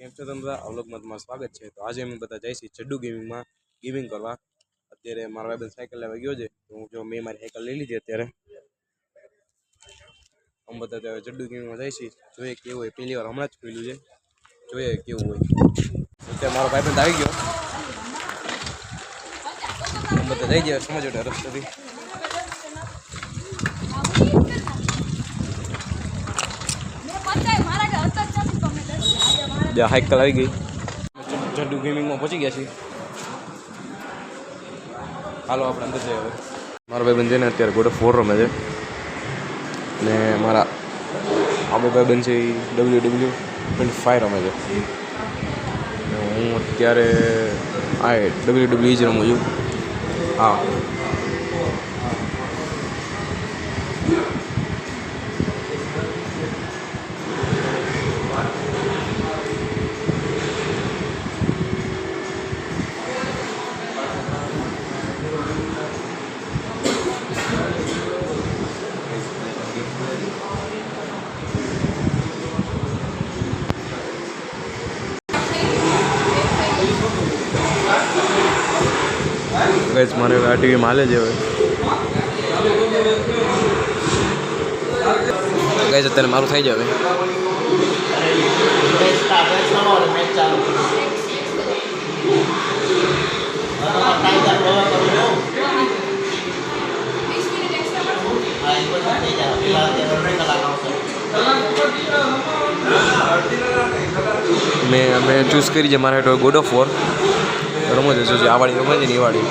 કેમ છો તમે બધા? વ્લોગમાં તમારું સ્વાગત છે। તો આજે અમે બધા જઈશું જડ્ડુ ગેમિંગમાં ગેમિંગ કરવા। અત્યારે મારો ભાઈબંધ સાયકલ લેવા ગયો છે, તો મેં મારી સાયકલ લઈ લીધી। અત્યારે અમે બધા જડ્ડુ ગેમિંગમાં જઈશું, જોઈએ કેવું હોય। પહેલી વાર હમણાં જ ખુલ્યું છે, જોઈએ કેવું હોય। અત્યારે મારો ભાઈબંધ આવી ગયો, અમે બધા જઈ ગયા સમજો રસ્તેથી। સાયકલ આવી ગઈ, જડ્ડુ ગેમિંગમાં પહોંચી ગયા છીએ। હાલો આપણે અંદર જઈએ હવે। મારો ભાઈબંધ છે ને અત્યારે ગોડ ઓફ વોર રમે છે, ને મારા આ બે ભાઈબંધ છે એ WW25 રમે છે। હું અત્યારે આ WWE જ રમું છું। હા, ગઈસ મારે આ ટીવીમાં હાલે છે હવે। ગઈસ અત્યારે મારું થઈ જાય હવે। મેં ચૂઝ કરી છે મારા હેઠળ ગોડ ઓફ વોર રમો છે। જો આ વાળી રમે છે ને એ વાળી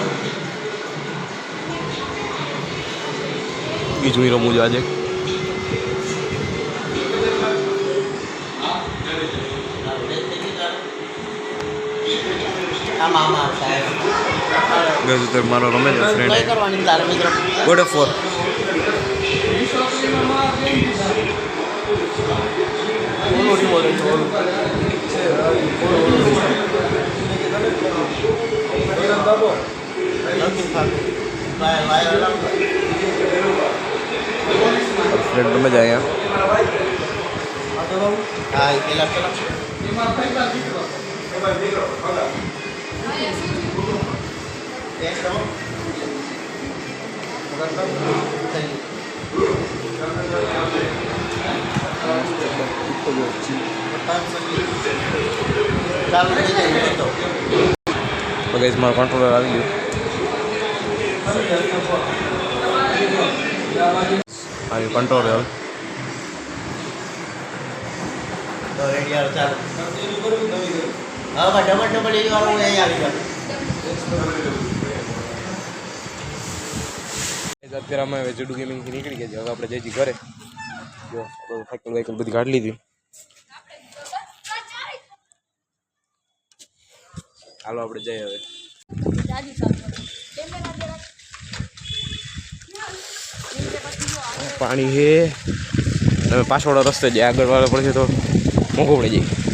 એ જોઈ રમું છું આજે। મારો રમે છે friend God of war. Friend में जाए तो गाइस मारो कंट्रोलर आ गयो। आयो कंट्रोलर तो रेडी यार चल हां बा डबल ये वाला वो यही आ गया। અત્યારે અમે જડ્ડુ ગેમિંગથી નીકળી ગયા છે, હવે આપણે જઈશું ઘરે। જો સાયકલ વાયકલ બધી કાઢી લીધી, હાલો આપણે જઈએ હવે। પાણી છે, તમે પાછળવાળા રસ્તે જાય, આગળ વાળા પડશે તો મોંઘું પડી જાય।